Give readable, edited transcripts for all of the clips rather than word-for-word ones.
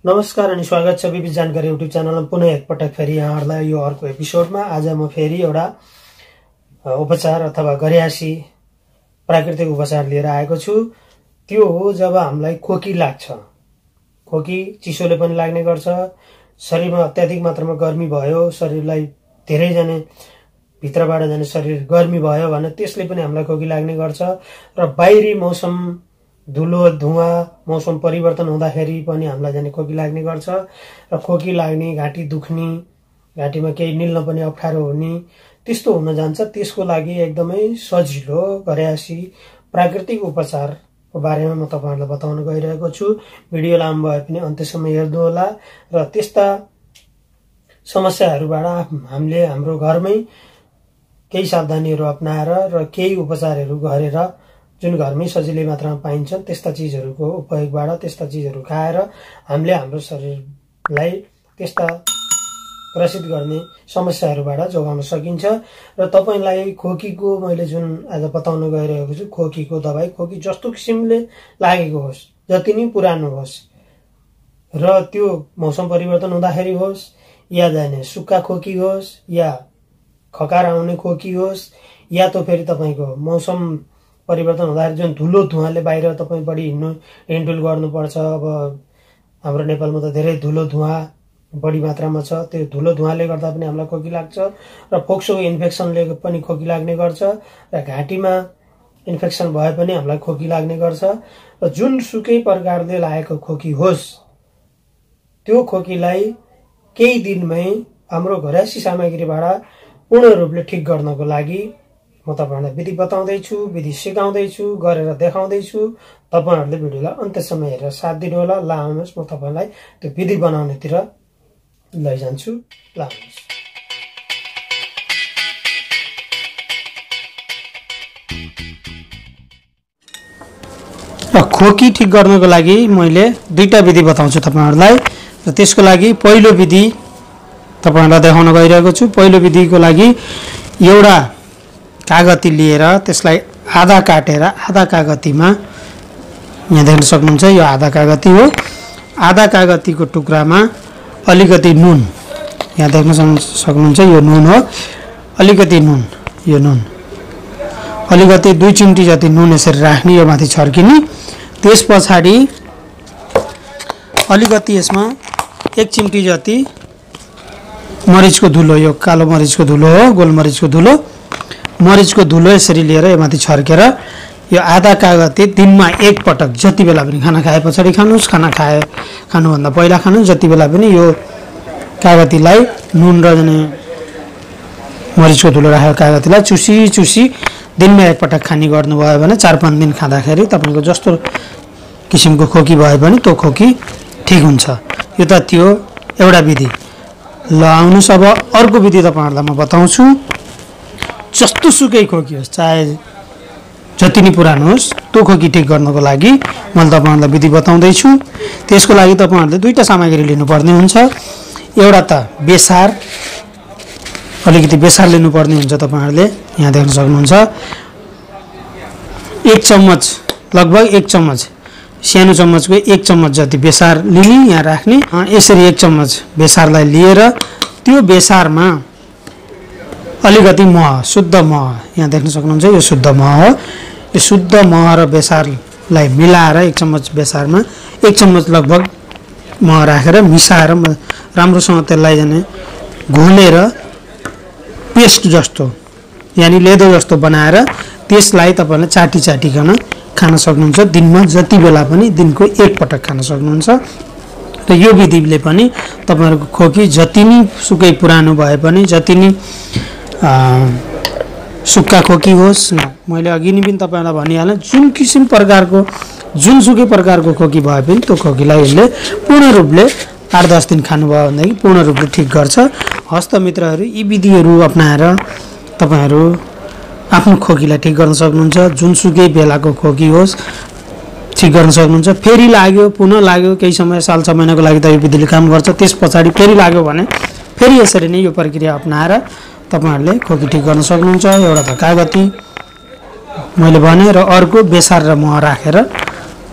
नमस्कार अनि स्वागत छ बिबी जानकारी युट्युब च्यानलमा पुनः एकपटक फेरि यहाँहरुलाई यो अर्को एपिसोडमा। आज म फेरि एउटा उपचार अथवा घरेयासी प्राकृतिक उपचार लिएर आएको छु। त्यो हो जब हामीलाई खोकी लाग्छ। खोकी चिसोले पनि लाग्ने गर्छ, शरीरमा अत्याधिक मात्रामा गर्मी भयो, शरीरलाई धेरै जाने भित्रबाट जाने शरीर गर्मी भयो भने त्यसले पनि हामीलाई खोकी लाग्ने गर्छ। र बाहिरी मौसम धुलो धुवा मौसम परिवर्तन हुँदाखेरि पनि हामीलाई जाने खोकी लाग्ने गर्छ। र खोकी लाग्ने, घाँटी दुख्ने, घाँटीमा केही निल्न पनि अप्ठ्यारो हुने त्यस्तो हुन जान्छ। त्यसको लागि एकदमै सजिलो घरेयासी प्राकृतिक उपचारको बारेमा म तपाईहरुलाई बताउन गइरहेको छु। भिडियो लामो भए पनि अन्त्यसम्म हेर्नु होला र त्यस्ता समस्याहरूबाट हामीले हाम्रो घरमै केही सावधानीहरू अपनाएर र केही उपचारहरू गरेर जुन घरमै सजिलै मात्रामा पाइन्छन् त्यस्ता चीजहरूको उपयोगबाट, त्यस्ता चीजहरू खाएर हामीले हाम्रो शरीरलाई त्यस्ता ग्रसित गर्ने समस्याहरूबाट जोगाउन सकिन्छ। र तपाईलाई खोकीको मैले जुन आज बताउन गइरहेको छु, खोकीको दबाई, खोकी जस्तो किसिमले लागेको होस्, जति नै पुरानो होस् र त्यो मौसम परिवर्तन हुँदाखेरि होस् या जाने सुक्खा खोकी होस् या खकार आउने खोकी होस् या त फेरि तपाईको मौसम परिवर्तन हुँदाखेरि जुन धुलो धुवाले बाहिर तपाई बढी हिँडडुल गर्नुपर्छ। अब हाम्रो नेपालमा त धेरै धुलो धुवा बढी मात्रामा छ। त्यो धुलो धुवाले गर्दा पनि हामीलाई खोकी लाग्छ र फोक्सोको इन्फेक्सनले पनि खोकी लाग्ने गर्छ र घाँटीमा इन्फेक्सन भए पनि हामीलाई खोकी लाग्ने गर्छ। र जुन सुकै प्रकारले लागेको खोकी होस् त्यो खोकीलाई केही दिनमै हाम्रो घरेयासी सामग्रीबाट पूर्ण रूपले ठिक गर्नको लागि म तपाईहरुलाई विधि बताउँदैछु, विधि सिकाउँदैछु, गरेर देखाउँदैछु। तपाईहरुले भिडियोलाई अन्त्यसम्म हेरेर साथ दिनु होला। ल आउनुहोस् म तपाईलाई त्यो विधि बनाउनेतिर लैजान्छु। ल आउनुहोस्। खोकी ठिक गर्नको लागि मैले दुईटा विधि बताउँछु तपाईहरुलाई। र त्यसको लागि पहिलो विधि तपाईहरुलाई देखाउन गइरहेको छु। पहिलो विधिको लागि एउटा कागती लिएर त्यसलाई आधा काटेर आधा कागतीमा यहाँ देख्न सक्नुहुन्छ यो आधा कागती हो। आधा कागतीको टुक्रामा अलिकति नुन, यहाँ देख्न सक्नुहुन्छ यो नुन हो। अलिकति नुन, यो नुन अलिकति 2 चिम्टी जति नुन यसरी राख्ने, यो माथि छर्किने। त्यस पछाडि अलिकति यसमा 1 चिम्टी जति मरिचको धुलो, यो कालो मरिचको धुलो हो, गोल मरिचको धुलो, मरिचको धुलो यसरी लिएर यो माथि छर्केर यो आधा कागती दिनमा 1 पटक, जति बेला पनि खाना खाए पछाडि खानुस्, खानुभन्दा पहिला खानुस्, जति बेला पनि यो कागतीलाई नुन र जने मरिचको धुलो राखेको कागतीलाई चुसी चुसी दिनमा 1 पटक खाने गर्नुभयो भने 4-5 दिन खाँदाखेरि तपाईको जस्तो किसिमको खोकी भए पनि त्यो खोकी ठिक हुन्छ। यो त त्यो एउटा विधि। ल आउनुस् अब अर्को विधि तपाईहरुलाई म बताउँछु। जस्तो सुकै खोकी होस्, चाहे जति नै पुरानो होस्, त्यो खोकी ठिक गर्नको लागि मैले तपाईहरुलाई विधि बताउँदैछु। त्यसको लागि तपाईहरुले दुईटा सामग्री लिनुपर्ने हुन्छ। एउटा त बेसार, अलिकति बेसार लिनुपर्ने हुन्छ तपाईहरुले, यहाँ देख्न सक्नुहुन्छ। 1 चम्मच, लगभग 1 चम्मच, सानो चम्मचको 1 चम्मच जति बेसार लिने, यहाँ राख्ने। यसरी 1 चम्मच बेसारलाई लिएर त्यो बेसारमा अलिकति मह, शुद्ध मह, यहाँ देख्न सक्नुहुन्छ यो शुद्ध मह हो। यो शुद्ध मह र बेसारलाई मिलाएर 1 चम्मच बेसारमा 1 चम्मच लगभग मह राखेर मिसाएर राम्रोसँग त्यसलाई जाने घोलेर पेस्ट जस्तो, यानी लेदो जस्तो बनाएर त्यसलाई तपाईले चाटी चाटीकन खान सक्नुहुन्छ। दिनमा जति बेला पनि दिनको 1 पटक खान सक्नुहुन्छ। र यो विधिले पनि तपाईहरुको खोकी जति नै सुकै पुरानो भए पनि, जति नै सुक्खा खोकी होस्, मैले अघि नै पनि तपाईहरुलाई भनिहालेँ, जुन किसिम प्रकारको जुनसुकै प्रकारको खोकी भए पनि त्यो खोकीलाई यसले पूर्ण रूपले 8-10 दिन खानुभयो भनेदेखि पूर्ण रूपले ठिक गर्छ। हस्त मित्रहरू, यी विधिहरू अपनाएर तपाईहरु आफ्नो खोकीलाई ठिक गर्न सक्नुहुन्छ। जुनसुकै बेलाको खोकी होस् ठिक गर्न सक्नुहुन्छ। फेरि लाग्यो, पुनः लाग्यो, केही समय, साल 6 महिनाको लागि त यो विधिले काम गर्छ। त्यस पछाडि फेरि लाग्यो भने फेरि यसरी नै यो प्रक्रिया अपनाएर तपाईहरुले खोकी ठिक गर्न सक्नुहुन्छ। एउटा त कागती मैले भने, र अर्को बेसार र मह राखेर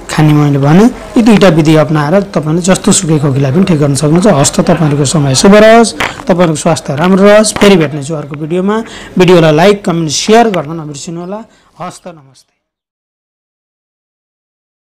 खाने मैले भने यी दुईटा विधि अपनाएर तपाईले जस्तो सुकै खोकीलाई पनि ठिक गर्न सक्नुहुन्छ। हस्त तपाईहरुको समय शुभ रहोस्, तपाईहरुको स्वास्थ्य राम्रो रहोस्। फेरि भेट्नेछु अर्को भिडियोमा। भिडियोलाई लाइक, कमेन्ट, शेयर गर्न नबिर्सिनु होला। हस्त नमस्ते।